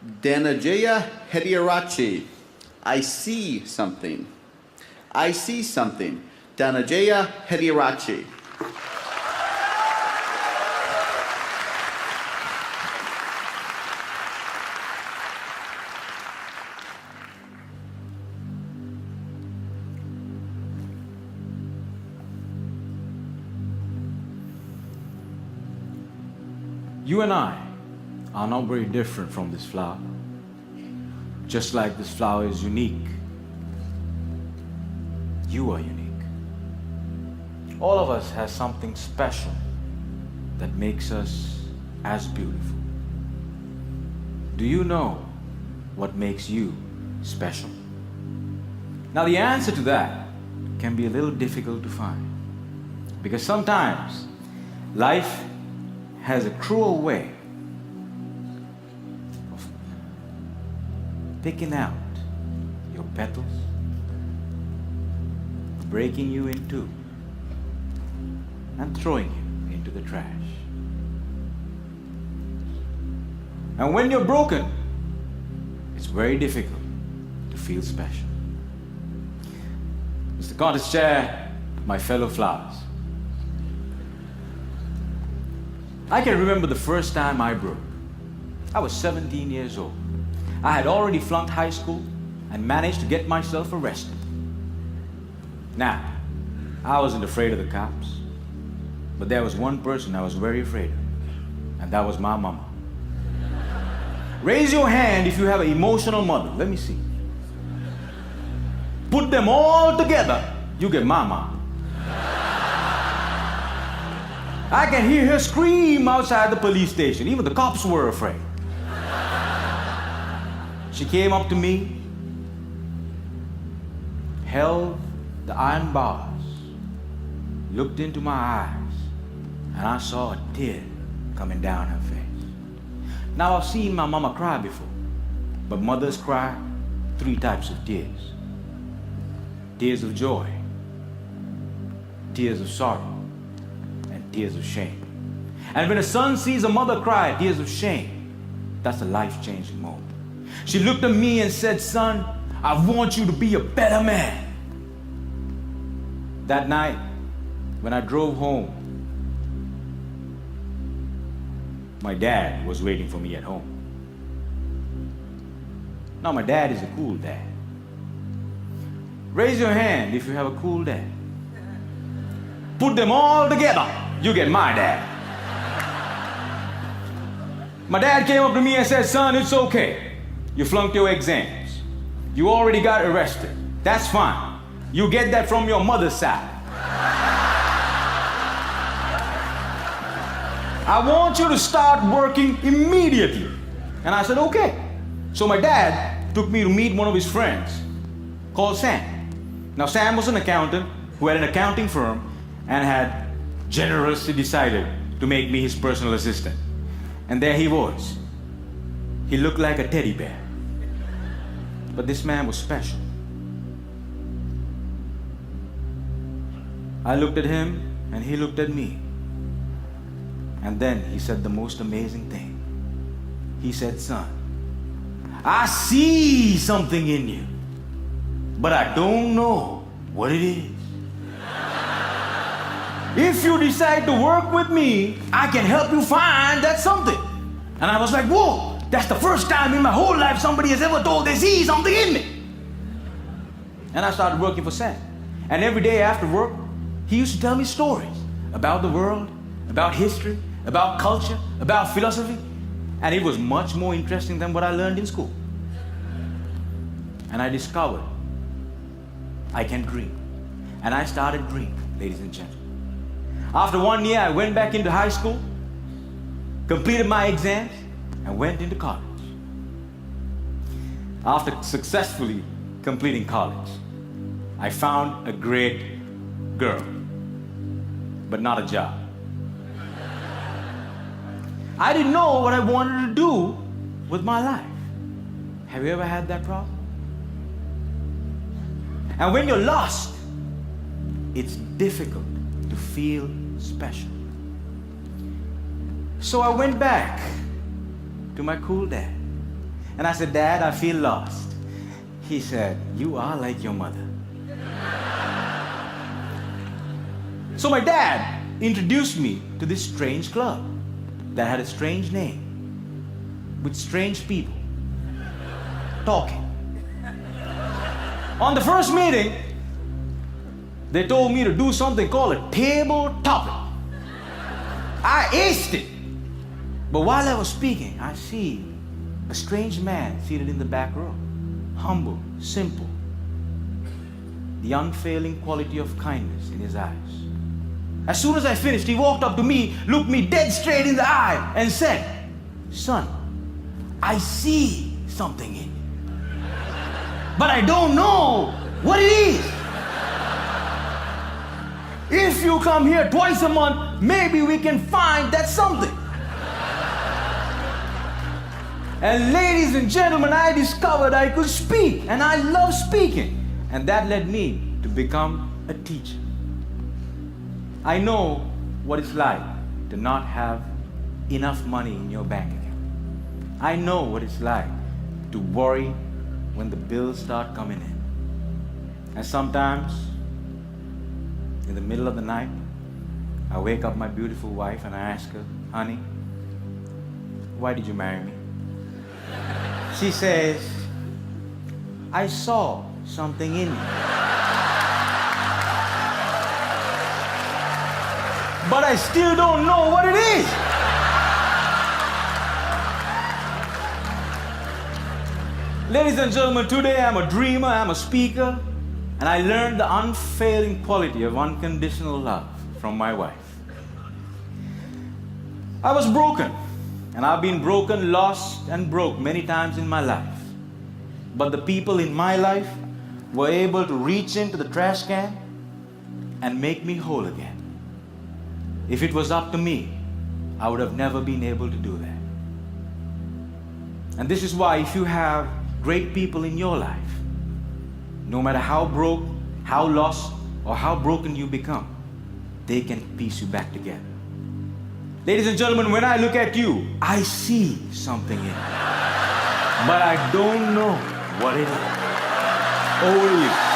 Dananjaya Hettiarachchi. I see something. I see something. Dananjaya Hettiarachchi. You and I are not very different from this flower. Just like this flower is unique, you are unique. All of us has something special that makes us as beautiful. Do you know what makes you special? Now the answer to that can be a little difficult to find, because sometimes life has a cruel way of picking out your petals, breaking you in two, and throwing you into the trash. And when you're broken, it's very difficult to feel special. Mr. Contest Chair, my fellow flowers, I can remember the first time I broke. I was 17 years old. I had already flunked high school and managed to get myself arrested. Now, I wasn't afraid of the cops, but there was one person I was very afraid of, and that was my mama. Raise your hand if you have an emotional mother. Let me see. Put them all together, you get mama. I can hear her scream outside the police station. Even the cops were afraid. She came up to me, held the iron bars, looked into my eyes, and I saw a tear coming down her face. Now I've seen my mama cry before, but mothers cry 3 types of tears. Tears of joy, tears of sorrow, and tears of shame. And when a son sees a mother cry tears of shame, that's a life-changing moment. She looked at me and said, "Son, I want you to be a better man." That night, when I drove home, my dad was waiting for me at home. Now, my dad is a cool dad. Raise your hand if you have a cool dad. Put them all together, you get my dad. My dad came up to me and said, "Son, it's okay. You flunked your exams. You already got arrested. That's fine. You get that from your mother's side. I want you to start working immediately." And I said, "Okay." So my dad took me to meet one of his friends called Sam. Now, Sam was an accountant who had an accounting firm and had generously decided to make me his personal assistant. And there he was. He looked like a teddy bear. But this man was special. I looked at him and he looked at me. And then he said the most amazing thing. He said, "Son, I see something in you, but I don't know what it is. If you decide to work with me, I can help you find that something." And I was like, whoa, that's the first time in my whole life somebody has ever told they see something in me. And I started working for Sam. And every day after work, he used to tell me stories about the world, about history, about culture, about philosophy. And it was much more interesting than what I learned in school. And I discovered I can dream. And I started dreaming, ladies and gentlemen. After 1 year, I went back into high school, completed my exams, and went into college. After successfully completing college, I found a great girl, but not a job. I didn't know what I wanted to do with my life. Have you ever had that problem? And when you're lost, it's difficult to feel special. So I went back to my cool dad And I said, Dad, I feel lost. He said, you are like your mother. So my dad introduced me to this strange club that had a strange name, with strange people talking. On the first meeting, they told me to do something called a table topic. I aced it. But while I was speaking, I see a strange man seated in the back row. Humble, simple. The unfailing quality of kindness in his eyes. As soon as I finished, he walked up to me, looked me dead straight in the eye, and said, son, I see something in you. But I don't know what it is. If you come here twice a month, maybe we can find that something. And ladies and gentlemen, I discovered I could speak, and I love speaking. And that led me to become a teacher. I know what it's like to not have enough money in your bank account. I know what it's like to worry when the bills start coming in. And sometimes, in the middle of the night, I wake up my beautiful wife and I ask her, honey, why did you marry me? She says, I saw something in you. But I still don't know what it is. Ladies and gentlemen, today I'm a dreamer, I'm a speaker, and I learned the unfailing quality of unconditional love from my wife. I was broken, and I've been broken, lost, and broke many times in my life. But the people in my life were able to reach into the trash can and make me whole again. If it was up to me, I would have never been able to do that. And this is why if you have great people in your life, no matter how broke, how lost, or how broken you become, they can piece you back together. Ladies and gentlemen, when I look at you, I see something in you. But I don't know what it is. Over to you.